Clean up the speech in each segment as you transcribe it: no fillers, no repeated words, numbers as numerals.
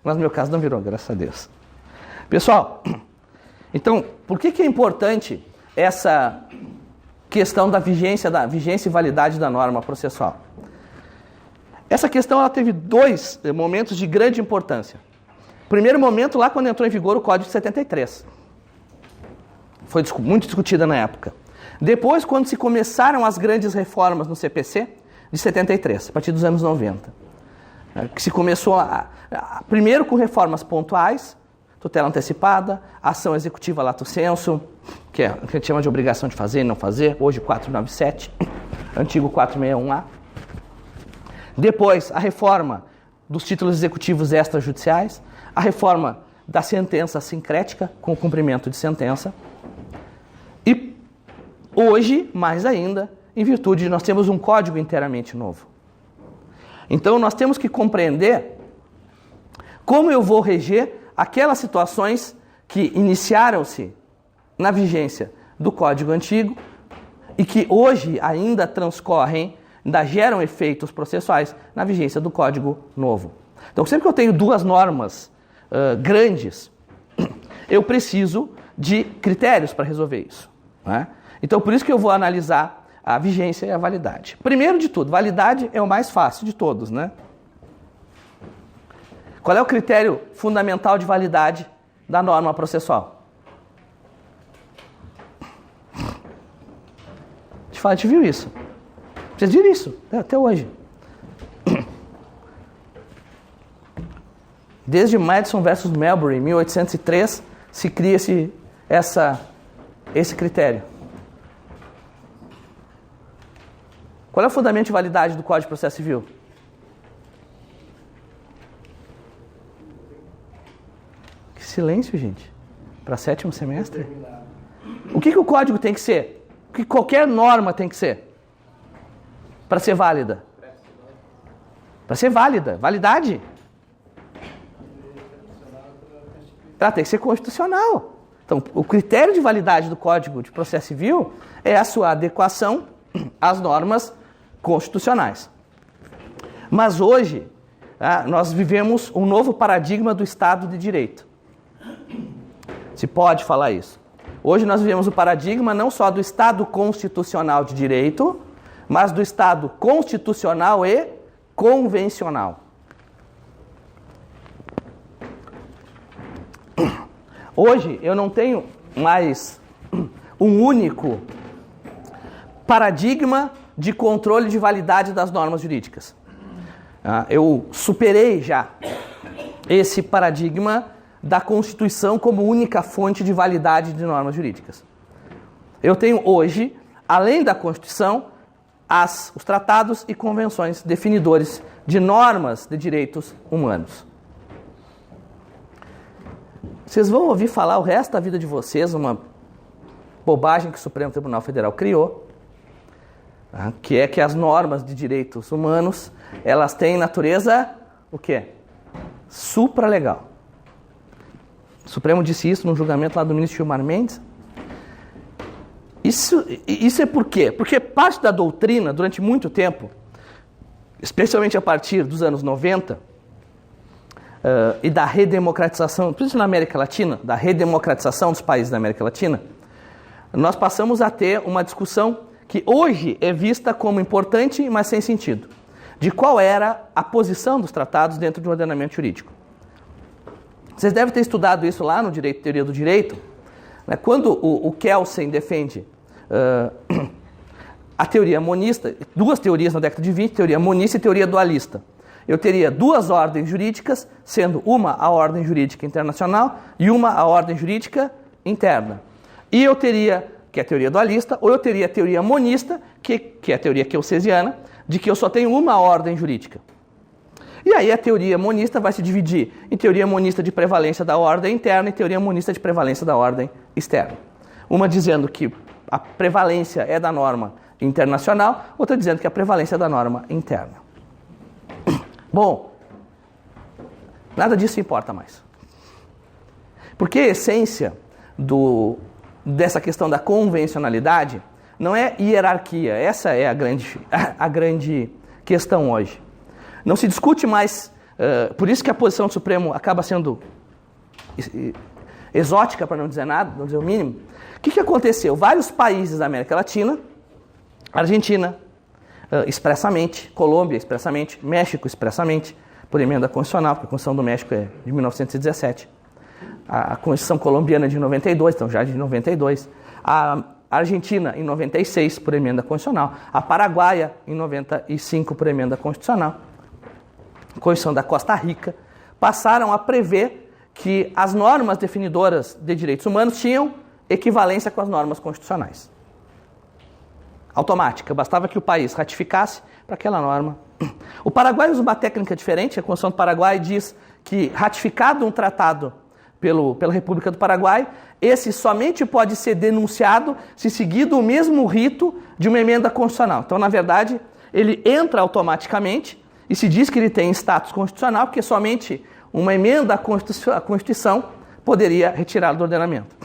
Mas no meu caso não virou, graças a Deus. Pessoal, então, por que é importante essa questão da vigência e validade da norma processual? Essa questão ela teve dois momentos de grande importância. Primeiro momento, lá quando entrou em vigor o Código de 73. Foi muito discutida na época. Depois, quando se começaram as grandes reformas no CPC, de 73, a partir dos anos 90. Que se começou primeiro com reformas pontuais, tutela antecipada, ação executiva lato sensu, que a gente chama de obrigação de fazer e não fazer, hoje 497, antigo 461A. Depois, a reforma dos títulos executivos extrajudiciais, a reforma da sentença sincrética, com o cumprimento de sentença. E hoje, mais ainda, em virtude de nós temos um código inteiramente novo. Então, nós temos que compreender como eu vou reger aquelas situações que iniciaram-se na vigência do Código Antigo e que hoje ainda transcorrem, ainda geram efeitos processuais na vigência do Código Novo. Então, sempre que eu tenho duas normas grandes, eu preciso de critérios para resolver isso, né? Então, por isso que eu vou analisar a vigência e a validade. Primeiro de tudo, validade é o mais fácil de todos, né? Qual é o critério fundamental de validade da norma processual? A gente viu isso. Vocês viram isso até hoje. Desde Madison versus Marbury, em 1803, se cria esse critério. Qual é o fundamento de validade do Código de Processo Civil? Que silêncio, gente. Para sétimo semestre? O que o código tem que ser? O que qualquer norma tem que ser? Para ser válida? Para ser válida. Validade? Ela tem que ser constitucional. Então, o critério de validade do Código de Processo Civil é a sua adequação às normas constitucionais. Mas hoje, nós vivemos um novo paradigma do Estado de Direito. Se pode falar isso. Hoje nós vivemos o paradigma não só do Estado constitucional de direito, mas do Estado constitucional e convencional. Hoje eu não tenho mais um único paradigma de controle de validade das normas jurídicas. Eu superei já esse paradigma da Constituição como única fonte de validade de normas jurídicas. Eu tenho hoje, além da Constituição, os tratados e convenções definidores de normas de direitos humanos. Vocês vão ouvir falar o resto da vida de vocês, uma bobagem que o Supremo Tribunal Federal criou, que é que as normas de direitos humanos, elas têm natureza, o quê? Supralegal. O Supremo disse isso no julgamento lá do ministro Gilmar Mendes. Isso é por quê? Porque parte da doutrina, durante muito tempo, especialmente a partir dos anos 90, e da redemocratização, principalmente na América Latina, da redemocratização dos países da América Latina, nós passamos a ter uma discussão que hoje é vista como importante, mas sem sentido, de qual era a posição dos tratados dentro de um ordenamento jurídico. Vocês devem ter estudado isso lá no Direito, Teoria do Direito, né? Quando o Kelsen defende a teoria monista, duas teorias na década de 20, teoria monista e teoria dualista. Eu teria duas ordens jurídicas, sendo uma a ordem jurídica internacional e uma a ordem jurídica interna. E eu teria, que é a teoria dualista, ou eu teria a teoria monista, que é a teoria kelsesiana, de que eu só tenho uma ordem jurídica. E aí a teoria monista vai se dividir em teoria monista de prevalência da ordem interna e teoria monista de prevalência da ordem externa. Uma dizendo que a prevalência é da norma internacional, outra dizendo que a prevalência é da norma interna. Bom, nada disso importa mais. Porque a essência dessa questão da convencionalidade não é hierarquia. Essa é a grande questão hoje. Não se discute mais Por isso que a posição do Supremo acaba sendo exótica, para não dizer nada, não dizer o mínimo. O que aconteceu? Vários países da América Latina, Argentina, expressamente, Colômbia, expressamente, México, expressamente, por emenda constitucional, porque a Constituição do México é de 1917. A Constituição colombiana é de 92, então já de 92. A Argentina, em 96, por emenda constitucional. A Paraguaia, em 95, por emenda constitucional. A Constituição da Costa Rica. Passaram a prever que as normas definidoras de direitos humanos tinham equivalência com as normas constitucionais. Automática, bastava que o país ratificasse para aquela norma. O Paraguai usa uma técnica diferente. A Constituição do Paraguai diz que, ratificado um tratado pela República do Paraguai, esse somente pode ser denunciado se seguido o mesmo rito de uma emenda constitucional. Então, na verdade, ele entra automaticamente e se diz que ele tem status constitucional, porque somente uma emenda à Constituição poderia retirá-lo do ordenamento.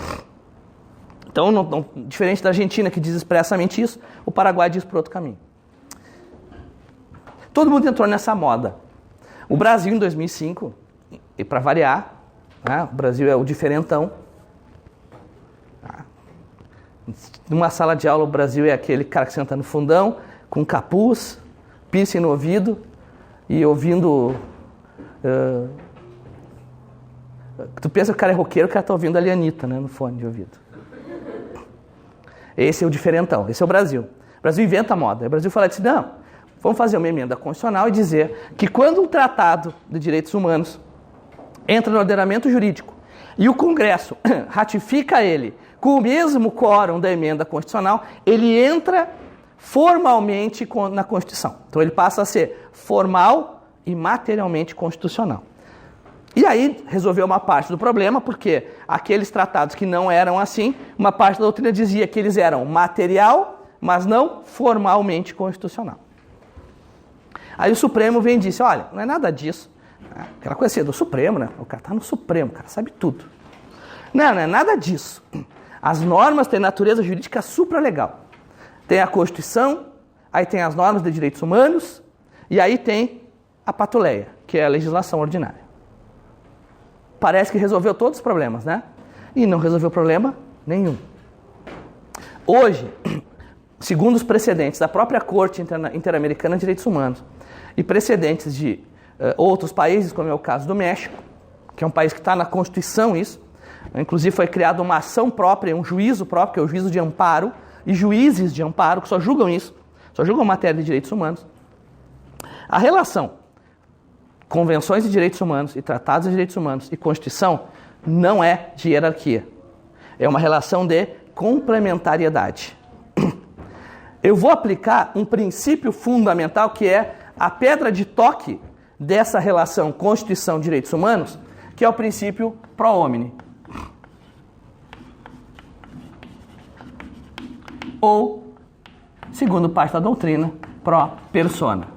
Então, diferente da Argentina, que diz expressamente isso, o Paraguai diz por outro caminho. Todo mundo entrou nessa moda. O Brasil, em 2005, e para variar, né, o Brasil é o diferentão. Numa sala de aula, o Brasil é aquele cara que senta no fundão, com capuz, piercing no ouvido e ouvindo... tu pensa que o cara é roqueiro, o cara está ouvindo a Anitta, né, no fone de ouvido. Esse é o diferentão, esse é o Brasil. O Brasil inventa a moda. O Brasil fala assim, não, vamos fazer uma emenda constitucional e dizer que quando um tratado de direitos humanos entra no ordenamento jurídico e o Congresso ratifica ele com o mesmo quórum da emenda constitucional, ele entra formalmente na Constituição. Então ele passa a ser formal e materialmente constitucional. E aí resolveu uma parte do problema, porque aqueles tratados que não eram assim, uma parte da doutrina dizia que eles eram material, mas não formalmente constitucional. Aí o Supremo vem e disse, olha, não é nada disso. Aquela coisa assim, do Supremo, né? O cara está no Supremo, o cara sabe tudo. Não é nada disso. As normas têm natureza jurídica supralegal. Tem a Constituição, aí tem as normas de direitos humanos, e aí tem a patuleia, que é a legislação ordinária. Parece que resolveu todos os problemas, né? E não resolveu problema nenhum. Hoje, segundo os precedentes da própria Corte Interamericana de Direitos Humanos e precedentes de outros países, como é o caso do México, que é um país que está na Constituição isso, inclusive foi criada uma ação própria, um juízo próprio, que é o juízo de amparo, e juízes de amparo que só julgam isso, só julgam matéria de direitos humanos. A relação convenções de direitos humanos e tratados de direitos humanos e Constituição não é de hierarquia. É uma relação de complementariedade. Eu vou aplicar um princípio fundamental que é a pedra de toque dessa relação Constituição e direitos humanos, que é o princípio pro homine. Ou, segundo parte da doutrina, pro persona.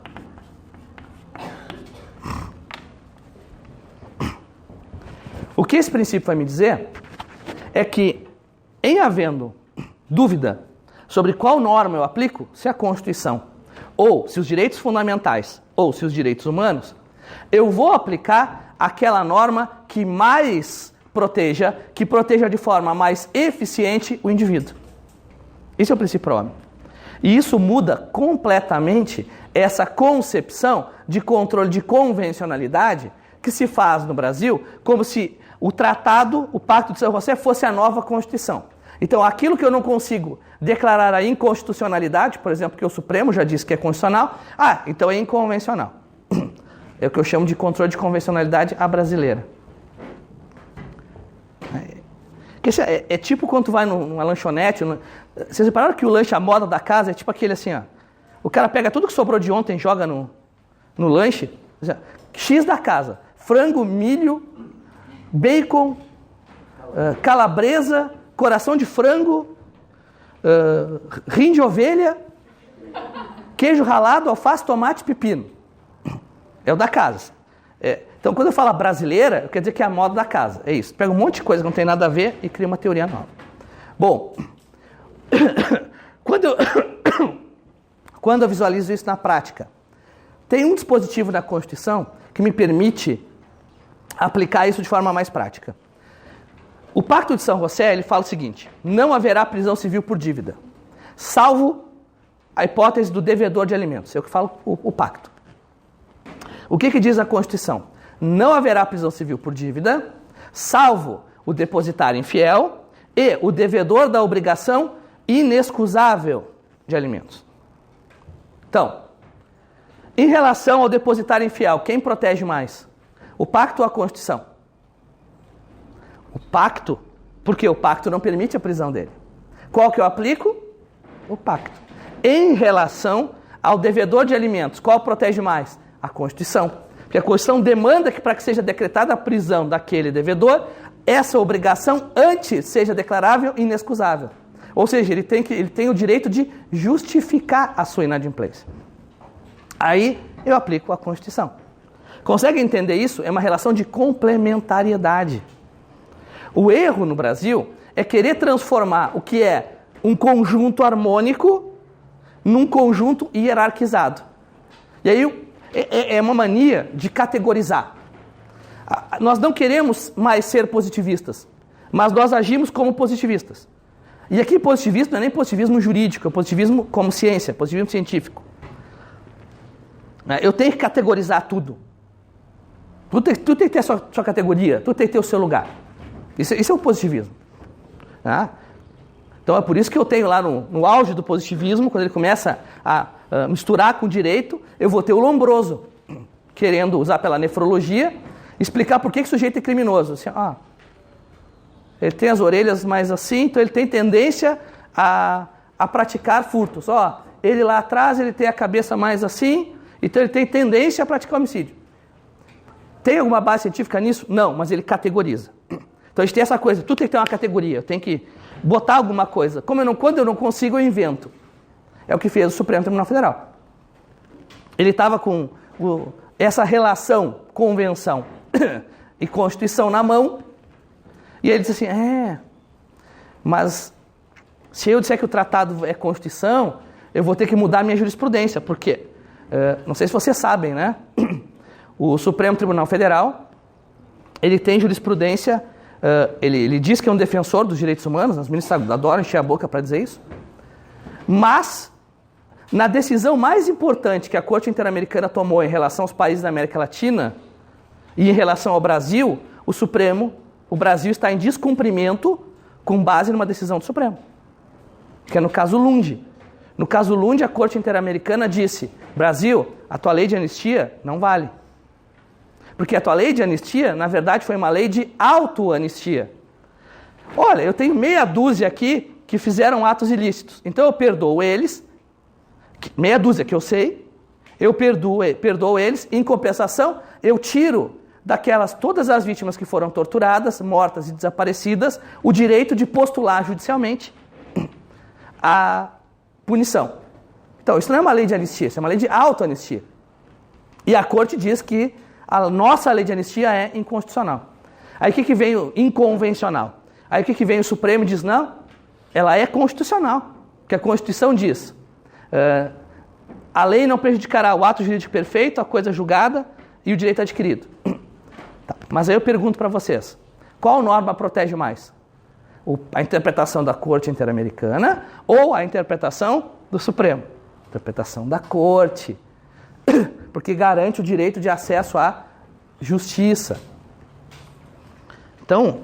O que esse princípio vai me dizer é que, em havendo dúvida sobre qual norma eu aplico, se a Constituição, ou se os direitos fundamentais, ou se os direitos humanos, eu vou aplicar aquela norma que mais proteja, que proteja de forma mais eficiente o indivíduo. Isso é o princípio pro homine. E isso muda completamente essa concepção de controle de convencionalidade que se faz no Brasil, como se o tratado, o Pacto de São José, fosse a nova Constituição. Então, aquilo que eu não consigo declarar a inconstitucionalidade, por exemplo, que o Supremo já disse que é constitucional, então é inconvencional. É o que eu chamo de controle de convencionalidade à brasileira. É tipo quando tu vai numa lanchonete, vocês repararam que o lanche, a moda da casa, é tipo aquele assim, ó. O cara pega tudo que sobrou de ontem e joga no lanche, X da casa, frango, milho, bacon, calabresa, coração de frango, rim de ovelha, queijo ralado, alface, tomate, pepino. É o da casa. Então, quando eu falo brasileira, quer dizer que é a moda da casa. É isso. Pega um monte de coisa que não tem nada a ver e cria uma teoria nova. Bom, quando eu visualizo isso na prática, tem um dispositivo na Constituição que me permite aplicar isso de forma mais prática. O Pacto de São José, ele fala o seguinte: não haverá prisão civil por dívida, salvo a hipótese do devedor de alimentos. É o que fala o pacto. O que diz a Constituição? Não haverá prisão civil por dívida, salvo o depositário infiel e o devedor da obrigação inexcusável de alimentos. Então, em relação ao depositário infiel, quem protege mais? O pacto ou a Constituição? O pacto, porque o pacto não permite a prisão dele. Qual que eu aplico? O pacto. Em relação ao devedor de alimentos, qual protege mais? A Constituição. Porque a Constituição demanda que, para que seja decretada a prisão daquele devedor, essa obrigação antes seja declarável e inexcusável. Ou seja, ele tem o direito de justificar a sua inadimplência. Aí eu aplico a Constituição. Consegue entender isso? É uma relação de complementariedade. O erro no Brasil é querer transformar o que é um conjunto harmônico num conjunto hierarquizado. E aí é uma mania de categorizar. Nós não queremos mais ser positivistas, mas nós agimos como positivistas. E aqui positivismo não é nem positivismo jurídico, é positivismo como ciência, positivismo científico. Eu tenho que categorizar tudo. Tudo tem que ter a sua categoria, tudo tem que ter o seu lugar. Isso é o positivismo. Tá? Então é por isso que eu tenho lá no auge do positivismo, quando ele começa a misturar com o direito, eu vou ter o Lombroso, querendo usar pela nefrologia, explicar por que o sujeito é criminoso. Assim, ele tem as orelhas mais assim, então ele tem tendência a praticar furtos. Ele lá atrás ele tem a cabeça mais assim, então ele tem tendência a praticar homicídio. Tem alguma base científica nisso? Não, mas ele categoriza. Então a gente tem essa coisa, tudo tem que ter uma categoria, eu tenho que botar alguma coisa. Quando eu não consigo, eu invento. É o que fez o Supremo Tribunal Federal. Ele estava com essa relação, convenção e Constituição na mão, e ele disse assim, mas se eu disser que o tratado é Constituição, eu vou ter que mudar a minha jurisprudência. Por quê? Não sei se vocês sabem, né? O Supremo Tribunal Federal, ele tem jurisprudência, ele diz que é um defensor dos direitos humanos, as ministras adoram encher a boca para dizer isso, mas na decisão mais importante que a Corte Interamericana tomou em relação aos países da América Latina e em relação ao Brasil, o Brasil está em descumprimento com base numa decisão do Supremo, que é no caso Lund. No caso Lund, a Corte Interamericana disse, Brasil, a tua lei de anistia não vale. Porque a tua lei de anistia, na verdade, foi uma lei de autoanistia. Olha, eu tenho meia dúzia aqui que fizeram atos ilícitos. Então eu perdoo eles, meia dúzia que eu sei, eu perdoo eles, em compensação, eu tiro daquelas todas as vítimas que foram torturadas, mortas e desaparecidas, o direito de postular judicialmente a punição. Então, isso não é uma lei de anistia, isso é uma lei de autoanistia. E a Corte diz que a nossa lei de anistia é inconstitucional. Aí o que vem o inconvencional? Aí o que vem o Supremo e diz, não, ela é constitucional. Porque a Constituição diz, a lei não prejudicará o ato jurídico perfeito, a coisa julgada e o direito adquirido. Tá. Mas aí eu pergunto para vocês, qual norma protege mais? A interpretação da Corte Interamericana ou a interpretação do Supremo? A interpretação da Corte. Porque garante o direito de acesso à justiça. Então,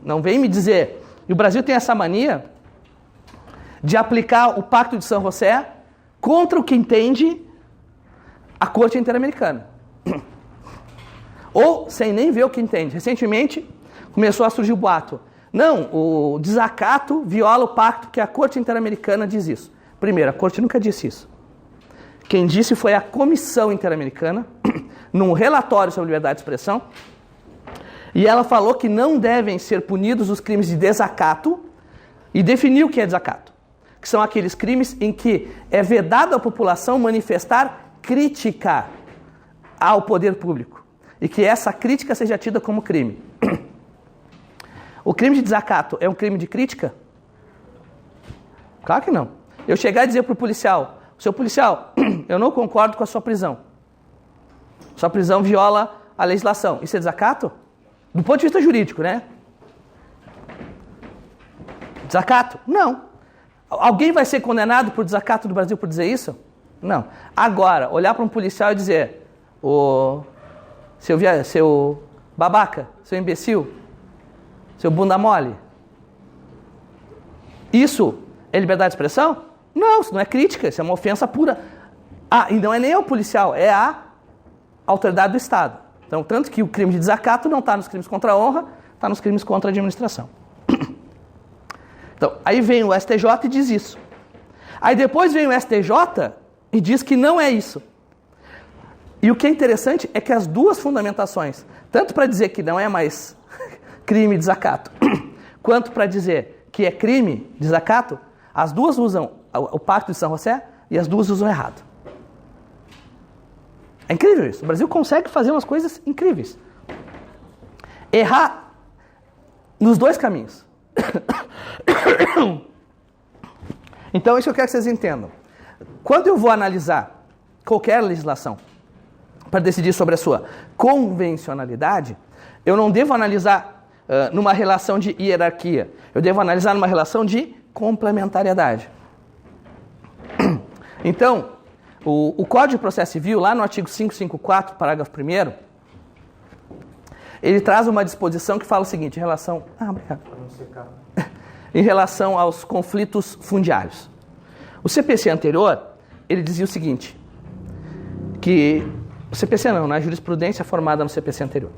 não vem me dizer... E o Brasil tem essa mania de aplicar o Pacto de São José contra o que entende a Corte Interamericana. Ou sem nem ver o que entende. Recentemente, começou a surgir o boato. Não, o desacato viola o pacto, que a Corte Interamericana diz isso. Primeiro, a Corte nunca disse isso. Quem disse foi a Comissão Interamericana, num relatório sobre liberdade de expressão, e ela falou que não devem ser punidos os crimes de desacato, e definiu o que é desacato, que são aqueles crimes em que é vedado à população manifestar crítica ao poder público, e que essa crítica seja tida como crime. O crime de desacato é um crime de crítica? Claro que não. Eu chegar e dizer para o policial, seu policial, eu não concordo com a sua prisão. Sua prisão viola a legislação. Isso é desacato? Do ponto de vista jurídico, né? Desacato? Não. Alguém vai ser condenado por desacato do Brasil por dizer isso? Não. Agora, olhar para um policial e dizer: seu babaca, seu imbecil, seu bunda mole. Isso é liberdade de expressão? Não, isso não é crítica, isso é uma ofensa pura. E não é nem ao policial, é a autoridade do Estado. Então, tanto que o crime de desacato não está nos crimes contra a honra, está nos crimes contra a administração. Então, aí vem o STJ e diz isso. Aí depois vem o STJ e diz que não é isso. E o que é interessante é que as duas fundamentações, tanto para dizer que não é mais crime desacato, quanto para dizer que é crime desacato, as duas usam o Pacto de São José e as duas usam errado. É incrível isso. O Brasil consegue fazer umas coisas incríveis. Errar nos dois caminhos. Então, isso eu quero que vocês entendam. Quando eu vou analisar qualquer legislação para decidir sobre a sua convencionalidade, eu não devo analisar numa relação de hierarquia. Eu devo analisar numa relação de complementariedade. Então, o Código de Processo Civil, lá no artigo 554, parágrafo 1º, ele traz uma disposição que fala o seguinte, em relação... obrigado. Em relação aos conflitos fundiários. O CPC anterior, ele dizia o seguinte, que... O CPC não, né? A jurisprudência formada no CPC anterior.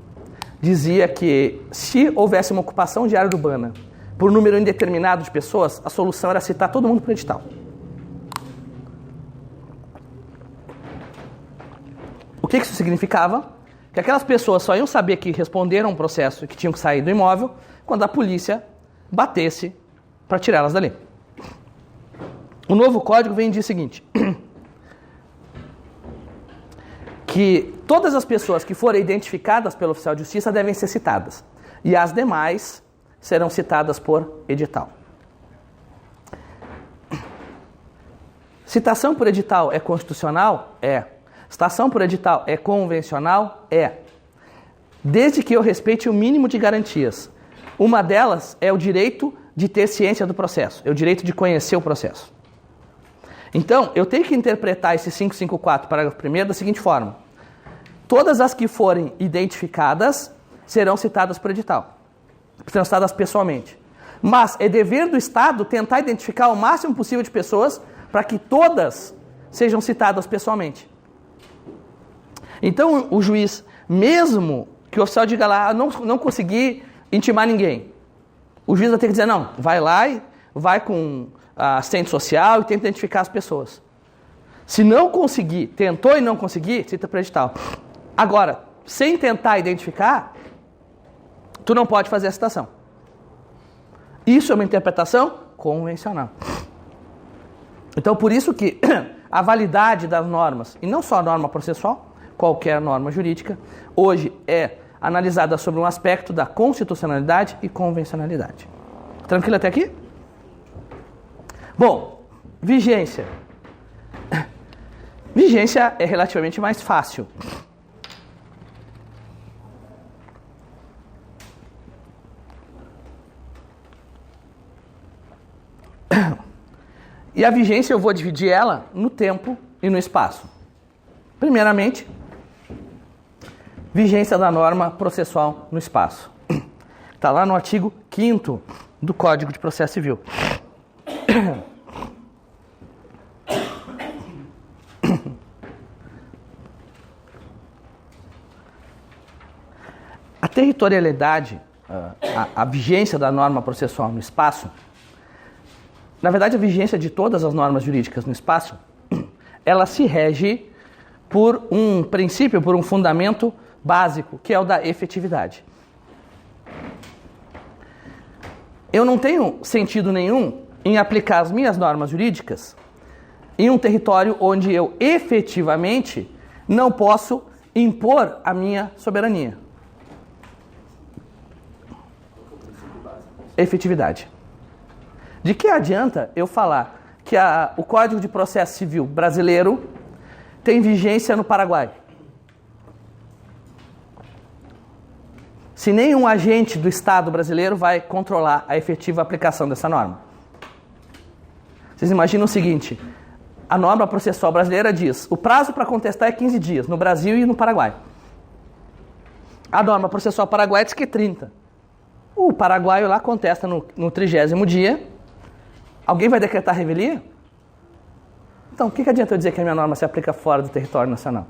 Dizia que se houvesse uma ocupação de área urbana por número indeterminado de pessoas, a solução era citar todo mundo para o edital. O que isso significava? Que aquelas pessoas só iam saber que responderam um processo e que tinham que sair do imóvel quando a polícia batesse para tirá-las dali. O novo código vem e diz o seguinte, que todas as pessoas que forem identificadas pelo oficial de justiça devem ser citadas, e as demais serão citadas por edital. Citação por edital é constitucional? É. Citação por edital é convencional? É. Desde que eu respeite o mínimo de garantias. Uma delas é o direito de ter ciência do processo, é o direito de conhecer o processo. Então, eu tenho que interpretar esse 554, parágrafo 1º, da seguinte forma. Todas as que forem identificadas serão citadas por edital, serão citadas pessoalmente. Mas é dever do Estado tentar identificar o máximo possível de pessoas para que todas sejam citadas pessoalmente. Então, o juiz, mesmo que o oficial diga lá, não consegui intimar ninguém, o juiz vai ter que dizer, não, vai lá e vai com a assistente social e tenta identificar as pessoas. Se não conseguir, tentou e não conseguir, cita para edital. Agora, sem tentar identificar, tu não pode fazer a citação. Isso é uma interpretação convencional. Então, por isso que a validade das normas, e não só a norma processual, qualquer norma jurídica, hoje é analisada sobre um aspecto da constitucionalidade e convencionalidade. Tranquilo até aqui? Bom, vigência. Vigência é relativamente mais fácil. E a vigência eu vou dividir ela no tempo e no espaço. Primeiramente, vigência da norma processual no espaço. Está lá no artigo 5º do Código de Processo Civil. A territorialidade, a vigência da norma processual no espaço, na verdade a vigência de todas as normas jurídicas no espaço, ela se rege por um princípio, por um fundamento básico, que é o da efetividade. Eu não tenho sentido nenhum em aplicar as minhas normas jurídicas em um território onde eu efetivamente não posso impor a minha soberania. Efetividade. De que adianta eu falar que o Código de Processo Civil brasileiro tem vigência no Paraguai? se nenhum agente do Estado brasileiro vai controlar a efetiva aplicação dessa norma. Vocês imaginam o seguinte, a norma processual brasileira diz, o prazo para contestar é 15 dias, no Brasil e no Paraguai. A norma processual paraguaia diz que é 30. O paraguaio lá contesta no 30º dia. Alguém vai decretar revelia? Então, o que adianta eu dizer que a minha norma se aplica fora do território nacional?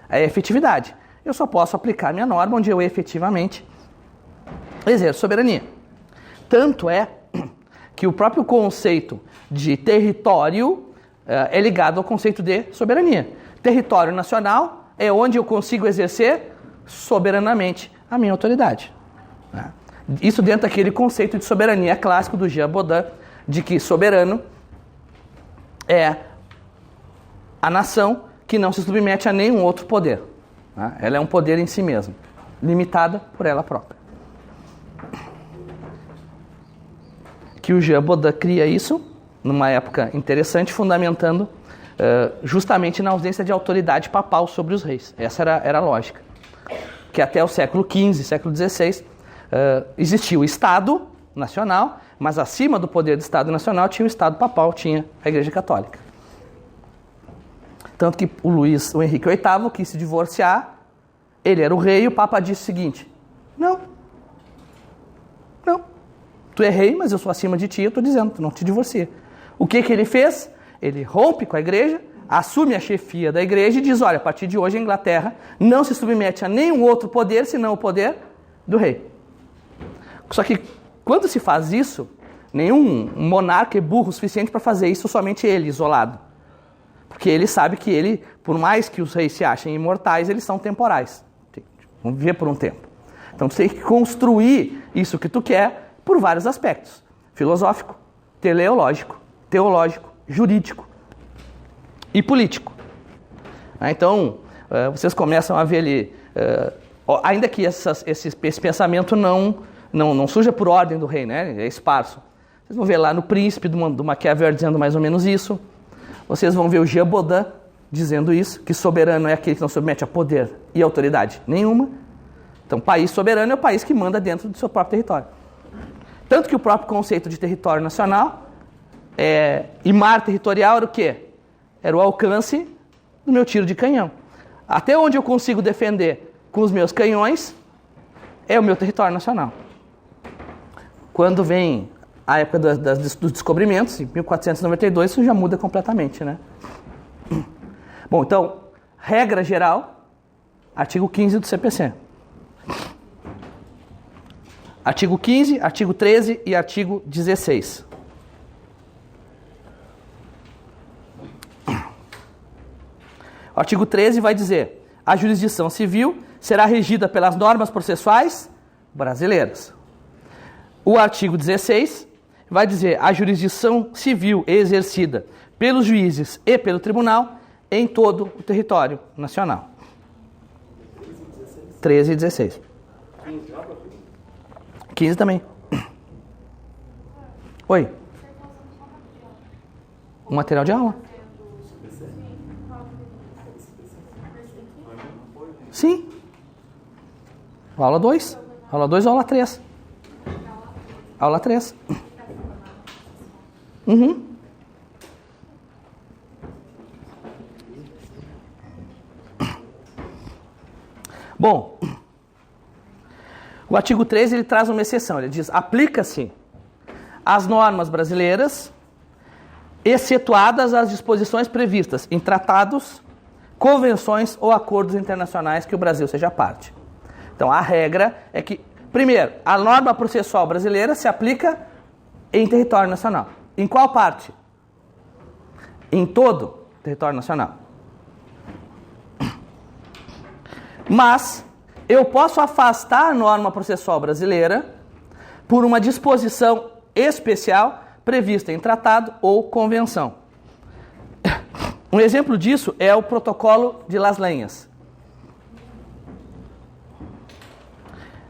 É efetividade. Eu só posso aplicar a minha norma onde eu efetivamente exerço soberania. Tanto é que o próprio conceito de território é ligado ao conceito de soberania. Território nacional é onde eu consigo exercer soberanamente a minha autoridade. Isso dentro daquele conceito de soberania clássico do Jean Bodin, de que soberano é a nação que não se submete a nenhum outro poder. Ela é um poder em si mesma, limitada por ela própria. Que o Jean Bodin cria isso numa época interessante, fundamentando justamente na ausência de autoridade papal sobre os reis. Essa era a lógica. Que até o século XV, século XVI, existia o Estado nacional, mas acima do poder do Estado nacional tinha o Estado papal, tinha a Igreja Católica. Tanto que o Henrique VIII quis se divorciar, ele era o rei e o Papa disse o seguinte, não, tu é rei, mas eu sou acima de ti, eu estou dizendo, tu não te divorcia. O que ele fez? Ele rompe com a Igreja, assume a chefia da Igreja e diz, olha, a partir de hoje a Inglaterra não se submete a nenhum outro poder, senão o poder do rei. Só que quando se faz isso, nenhum monarca é burro o suficiente para fazer isso somente ele, isolado. Porque ele sabe que ele, por mais que os reis se achem imortais, eles são temporais. Vão viver por um tempo. Então tu tem que construir isso que tu quer por vários aspectos. Filosófico, teleológico, teológico, jurídico e político. Então, vocês começam a ver ali, ainda que esse pensamento não surja por ordem do rei, né? É esparso. Vocês vão ver lá no Príncipe do Maquiavel dizendo mais ou menos isso. Vocês vão ver o Jean Bodin dizendo isso, que soberano é aquele que não submete a poder e autoridade nenhuma. Então, país soberano é o país que manda dentro do seu próprio território. Tanto que o próprio conceito de território nacional e mar territorial era o quê? Era o alcance do meu tiro de canhão. Até onde eu consigo defender com os meus canhões é o meu território nacional. Quando vem a época dos descobrimentos, em 1492, isso já muda completamente, né? Bom, então, regra geral, artigo 15 do CPC. Artigo 15, artigo 13 e artigo 16. O artigo 13 vai dizer: a jurisdição civil será regida pelas normas processuais brasileiras. O artigo 16 vai dizer: a jurisdição civil é exercida pelos juízes e pelo tribunal em todo o território nacional. 13 e 16. 15 também. Oi. O material de aula? Sim. Aula 2. Aula 2 ou aula 3? Aula 3. Uhum. Bom, o artigo 13 ele traz uma exceção. Ele diz: aplica-se às normas brasileiras, excetuadas as disposições previstas em tratados, convenções ou acordos internacionais que o Brasil seja parte. Então, a regra é que, primeiro, a norma processual brasileira se aplica em território nacional. Em qual parte? Em todo o território nacional. Mas eu posso afastar a norma processual brasileira por uma disposição especial prevista em tratado ou convenção. Um exemplo disso é o Protocolo de Las Lenhas,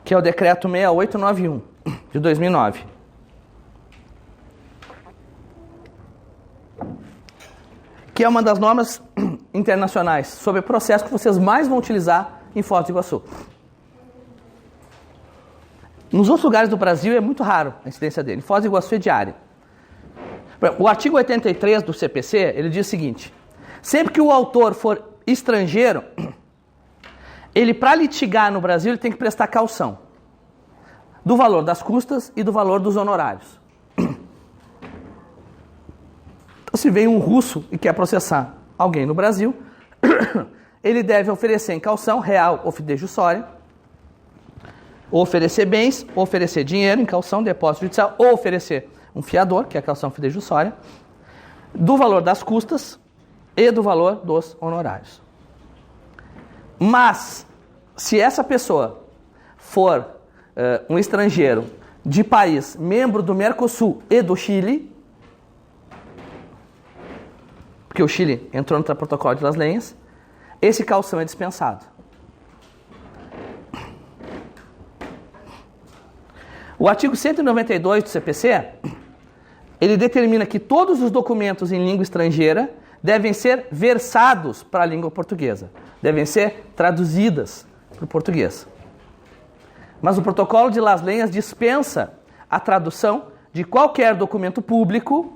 que é o Decreto 6891, de 2009. Que é uma das normas internacionais sobre processo que vocês mais vão utilizar em Foz do Iguaçu. Nos outros lugares do Brasil é muito raro a incidência dele. Em Foz do Iguaçu é diária. O artigo 83 do CPC, ele diz o seguinte: sempre que o autor for estrangeiro, ele, para litigar no Brasil, ele tem que prestar caução do valor das custas e do valor dos honorários. Então, se vem um russo e quer processar alguém no Brasil, ele deve oferecer em caução real ou fidejussória, ou oferecer bens, ou oferecer dinheiro em caução, depósito judicial, ou oferecer um fiador, que é a caução fidejussória, do valor das custas e do valor dos honorários. Mas, se essa pessoa for um estrangeiro de país membro do Mercosul e do Chile, porque o Chile entrou no protocolo de Las Lenhas, esse caução é dispensado. O artigo 192 do CPC, ele determina que todos os documentos em língua estrangeira devem ser versados para a língua portuguesa, devem ser traduzidas para o português. Mas o protocolo de Las Lenhas dispensa a tradução de qualquer documento público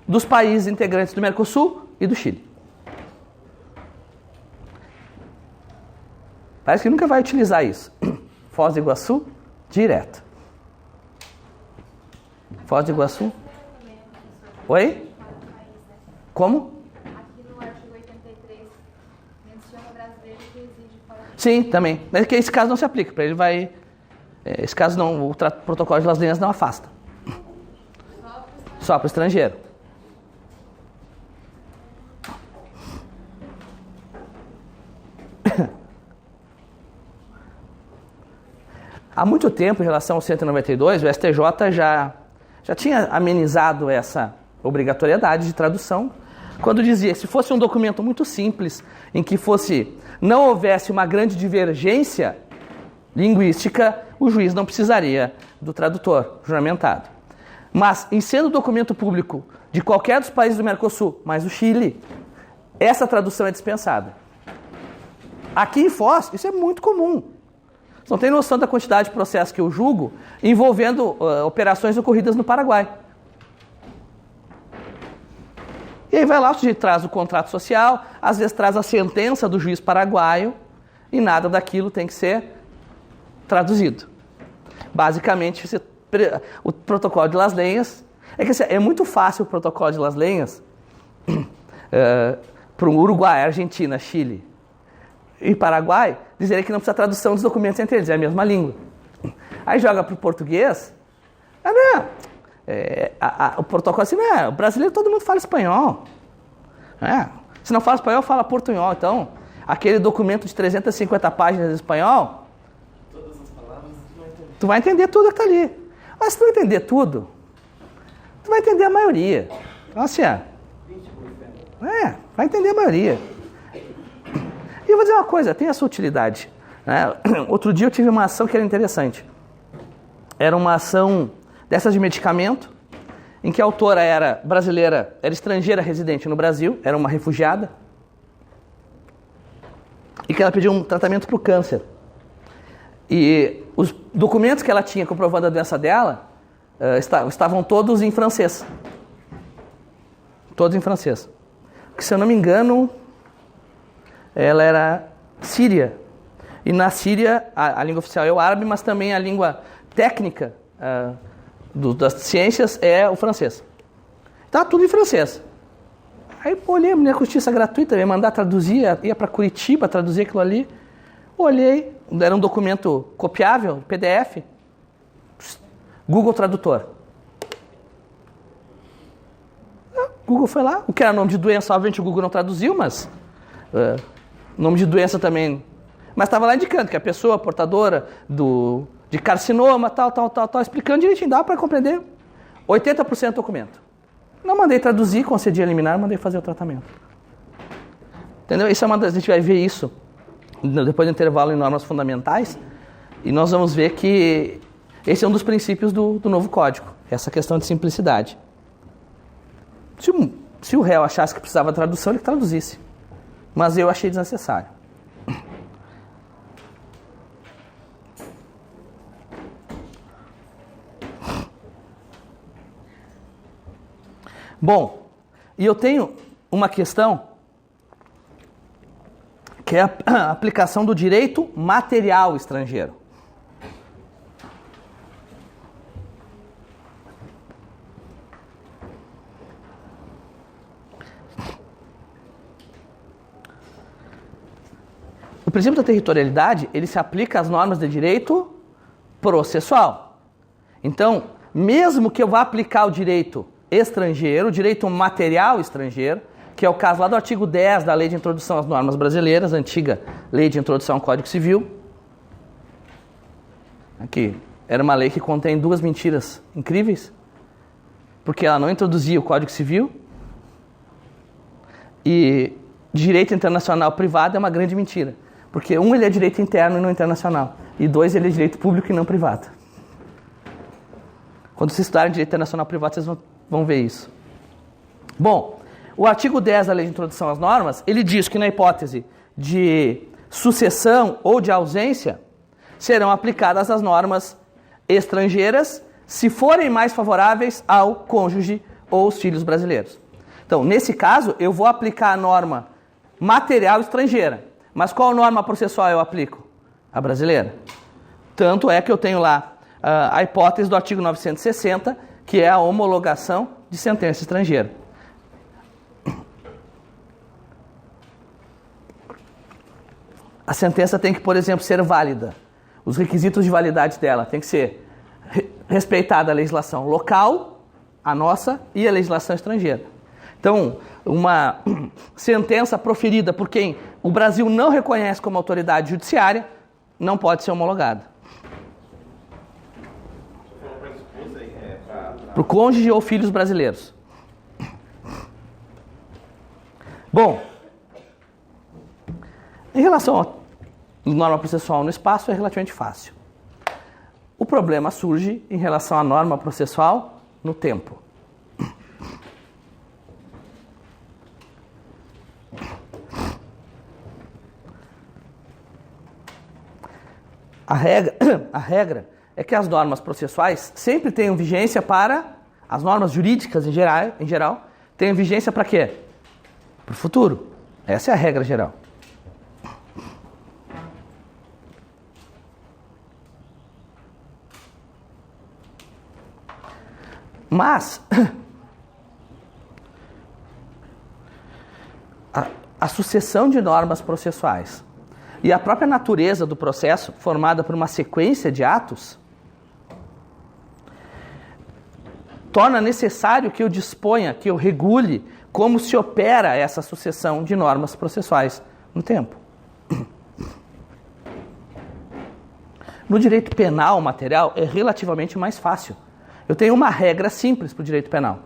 dos países integrantes do Mercosul e do Chile. Parece que nunca vai utilizar isso. Foz do Iguaçu, direto. Foz do Iguaçu. Oi? Como? Aqui no artigo 83, menciona o brasileiro que exige fora do... Sim, também. Mas que esse caso não se aplica. Para ele vai... Esse caso não, o protocolo de Las Lenhas não afasta. Só para o estrangeiro. Há muito tempo, em relação ao 192, o STJ já tinha amenizado essa obrigatoriedade de tradução, quando dizia, se fosse um documento muito simples, em que não houvesse uma grande divergência linguística, o juiz não precisaria do tradutor juramentado. Mas, em sendo documento público de qualquer dos países do Mercosul, mas o Chile, essa tradução é dispensada. Aqui em Foz, isso é muito comum. Você não tem noção da quantidade de processos que eu julgo envolvendo operações ocorridas no Paraguai. E aí vai lá, o sujeito traz o contrato social, às vezes traz a sentença do juiz paraguaio, e nada daquilo tem que ser traduzido. Basicamente, o protocolo de Las Lenhas... É que assim, é muito fácil o protocolo de Las Lenhas para o Uruguai, Argentina, Chile e Paraguai dizerem que não precisa tradução dos documentos entre eles, é a mesma língua. Aí joga para o português, o protocolo assim, o brasileiro todo mundo fala espanhol. Se não fala espanhol, fala portunhol. Então, aquele documento de 350 páginas em espanhol, todas as palavras, tu vai entender tudo que está ali. Mas se tu não entender tudo, tu vai entender a maioria. Então, assim, vai entender a maioria. E eu vou dizer uma coisa, tem a sua utilidade. Né? Outro dia eu tive uma ação que era interessante. Era uma ação dessas de medicamento, em que a autora era brasileira, era estrangeira residente no Brasil, era uma refugiada, e que ela pediu um tratamento para o câncer. E os documentos que ela tinha comprovando a doença dela estavam todos em francês. Todos em francês. Porque, se eu não me engano, ela era síria. E na Síria, a língua oficial é o árabe, mas também a língua técnica das ciências é o francês. Tá tudo em francês. Aí olhei, a mulher com justiça gratuita, ia mandar traduzir, ia para Curitiba traduzir aquilo ali. Olhei, era um documento copiável, PDF, Google Tradutor. Google foi lá, o que era nome de doença, obviamente o Google não traduziu, mas nome de doença também. Mas estava lá indicando que a pessoa portadora de carcinoma, tal, explicando direitinho, dá para compreender 80% do documento. Não mandei traduzir, concedi eliminar, mandei fazer o tratamento. Entendeu? Isso é a gente vai ver isso depois do intervalo em normas fundamentais, e nós vamos ver que esse é um dos princípios do novo código, essa questão de simplicidade. Se o réu achasse que precisava de tradução, ele traduzisse. Mas eu achei desnecessário. Bom, e eu tenho uma questão que é a aplicação do direito material estrangeiro. O princípio da territorialidade, ele se aplica às normas de direito processual. Então, mesmo que eu vá aplicar o direito estrangeiro, o direito material estrangeiro, que é o caso lá do artigo 10 da Lei de Introdução às Normas Brasileiras, antiga Lei de Introdução ao Código Civil. Aqui, era uma lei que contém duas mentiras incríveis, porque ela não introduzia o Código Civil, e direito internacional privado é uma grande mentira, porque um, ele é direito interno e não internacional, e dois, ele é direito público e não privado. Quando vocês estudarem direito internacional privado, vocês vão ver isso. Bom, o artigo 10 da Lei de Introdução às Normas, ele diz que na hipótese de sucessão ou de ausência, serão aplicadas as normas estrangeiras se forem mais favoráveis ao cônjuge ou os filhos brasileiros. Então, nesse caso, eu vou aplicar a norma material estrangeira. Mas qual norma processual eu aplico? A brasileira. Tanto é que eu tenho lá a hipótese do artigo 960, que é a homologação de sentença estrangeira. A sentença tem que, por exemplo, ser válida. Os requisitos de validade dela tem que ser respeitada a legislação local, a nossa, e a legislação estrangeira. Então, uma sentença proferida por quem o Brasil não reconhece como autoridade judiciária não pode ser homologada. Para o cônjuge ou filhos brasileiros. Bom, em relação à norma processual no espaço, é relativamente fácil. O problema surge em relação à norma processual no tempo. A regra é que as normas processuais sempre tenham vigência para, as normas jurídicas em geral tenham vigência para quê? Para o futuro. Essa é a regra geral. Mas a sucessão de normas processuais e a própria natureza do processo, formada por uma sequência de atos, torna necessário que eu disponha, que eu regule como se opera essa sucessão de normas processuais no tempo. No direito penal material é relativamente mais fácil. Eu tenho uma regra simples para o direito penal.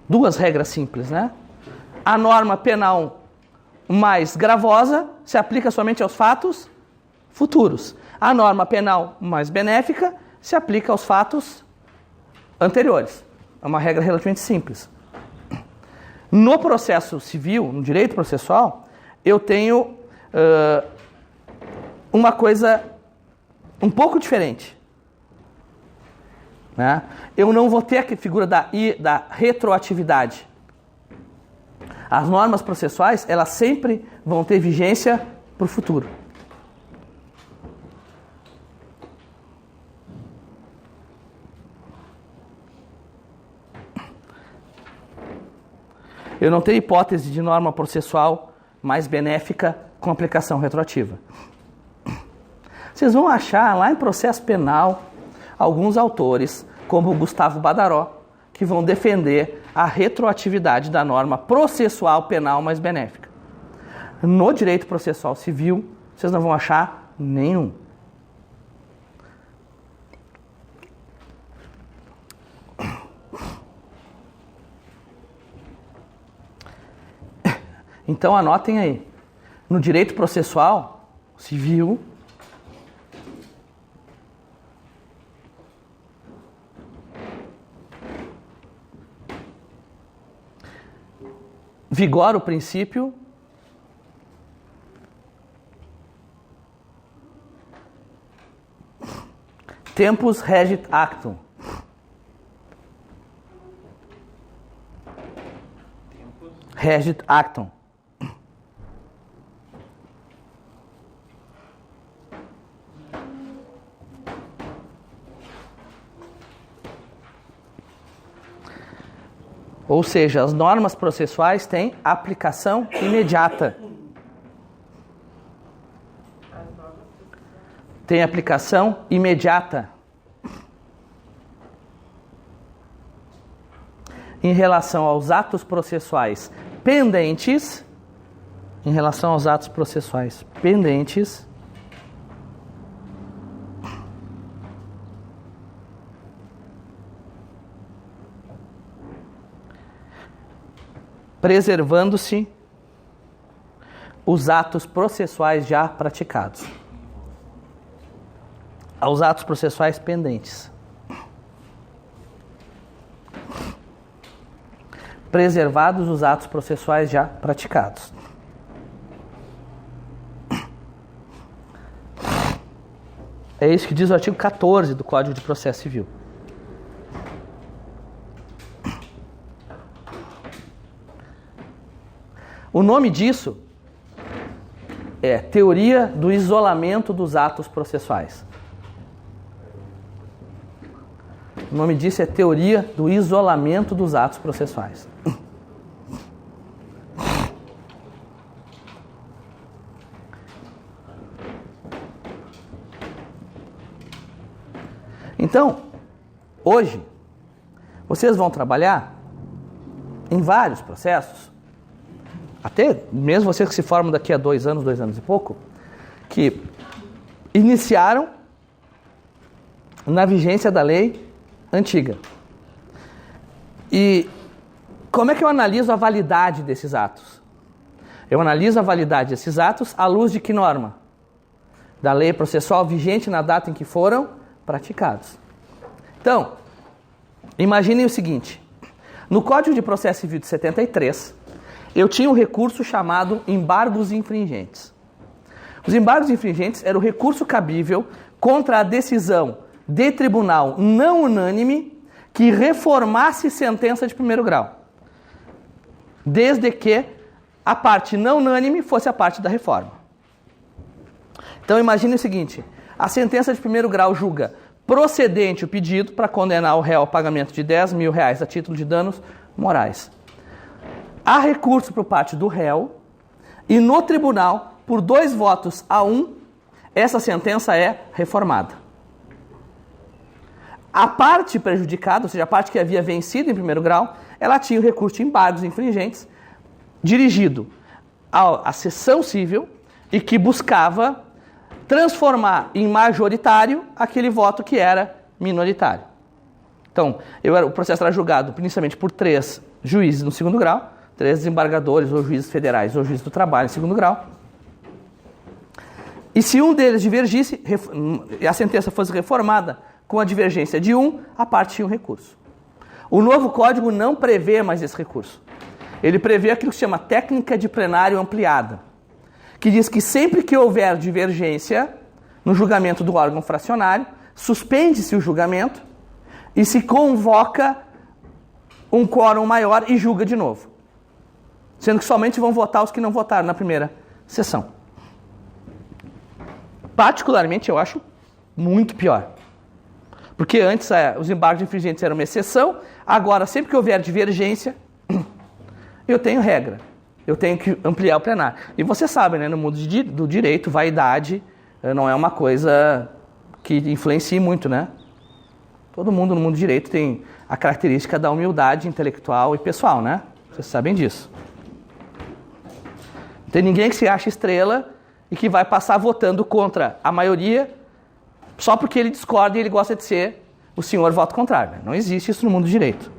Duas regras simples, né? A norma penal mais gravosa se aplica somente aos fatos futuros. A norma penal mais benéfica se aplica aos fatos anteriores. É uma regra relativamente simples. No processo civil, no direito processual, eu tenho uma coisa um pouco diferente. Né? Eu não vou ter a figura da retroatividade. As normas processuais, elas sempre vão ter vigência para o futuro. Eu não tenho hipótese de norma processual mais benéfica com aplicação retroativa. Vocês vão achar lá em processo penal alguns autores, como o Gustavo Badaró, que vão defender a retroatividade da norma processual penal mais benéfica. No direito processual civil, vocês não vão achar nenhum. Então anotem aí. No direito processual civil, vigora o princípio tempus regit actum. regit actum. Ou seja, as normas processuais têm aplicação imediata. Tem aplicação imediata. Em relação aos atos processuais pendentes, preservando-se os atos processuais já praticados. Aos atos processuais pendentes. Preservados os atos processuais já praticados. É isso que diz o artigo 14 do Código de Processo Civil. O nome disso é teoria do isolamento dos atos processuais. O nome disso é teoria do isolamento dos atos processuais. Então, hoje, vocês vão trabalhar em vários processos, até mesmo vocês que se formam daqui a 2 anos e pouco, que iniciaram na vigência da lei antiga. E como é que eu analiso a validade desses atos? Eu analiso a validade desses atos à luz de que norma? Da lei processual vigente na data em que foram praticados. Então, imaginem o seguinte. No Código de Processo Civil de 73, eu tinha um recurso chamado embargos infringentes. Os embargos infringentes eram o recurso cabível contra a decisão de tribunal não unânime que reformasse sentença de primeiro grau, desde que a parte não unânime fosse a parte da reforma. Então imagine o seguinte, a sentença de primeiro grau julga procedente o pedido para condenar o réu ao pagamento de R$10.000 a título de danos morais. Há recurso por parte do réu e no tribunal, por 2 votos a 1, essa sentença é reformada. A parte prejudicada, ou seja, a parte que havia vencido em primeiro grau, ela tinha o recurso de embargos infringentes dirigido à seção civil e que buscava transformar em majoritário aquele voto que era minoritário. Então, o processo era julgado principalmente por 3 juízes no segundo grau, 3 desembargadores ou juízes federais ou juízes do trabalho em segundo grau. E se um deles divergisse e a sentença fosse reformada com a divergência de um, a parte tinha um recurso. O novo código não prevê mais esse recurso. Ele prevê aquilo que se chama técnica de plenário ampliada, que diz que sempre que houver divergência no julgamento do órgão fracionário, suspende-se o julgamento e se convoca um quórum maior e julga de novo. Sendo que somente vão votar os que não votaram na primeira sessão. Particularmente, eu acho muito pior. Porque antes os embargos infringentes eram uma exceção, agora sempre que houver divergência, eu tenho regra. Eu tenho que ampliar o plenário. E você sabe, né, no mundo do direito, vaidade não é uma coisa que influencie muito, né? Todo mundo no mundo do direito tem a característica da humildade intelectual e pessoal, né? Vocês sabem disso. Não tem ninguém que se acha estrela e que vai passar votando contra a maioria só porque ele discorda e ele gosta de ser o senhor voto contrário. Né? Não existe isso no mundo do direito.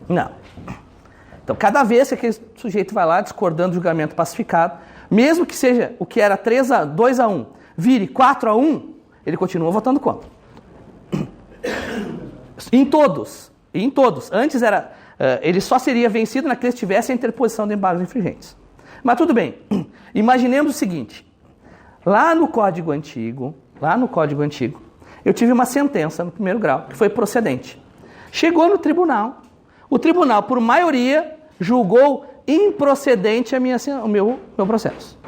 Não. Então, cada vez que aquele sujeito vai lá discordando do julgamento pacificado, mesmo que seja o que era 2-1, vire 4-1, ele continua votando contra. Em todos. Antes ele só seria vencido naqueles que tivessem a interposição de embargos infringentes. Mas tudo bem. Imaginemos o seguinte. Lá no Código Antigo, eu tive uma sentença no primeiro grau, que foi procedente. Chegou no tribunal, o tribunal, por maioria, julgou improcedente o meu processo.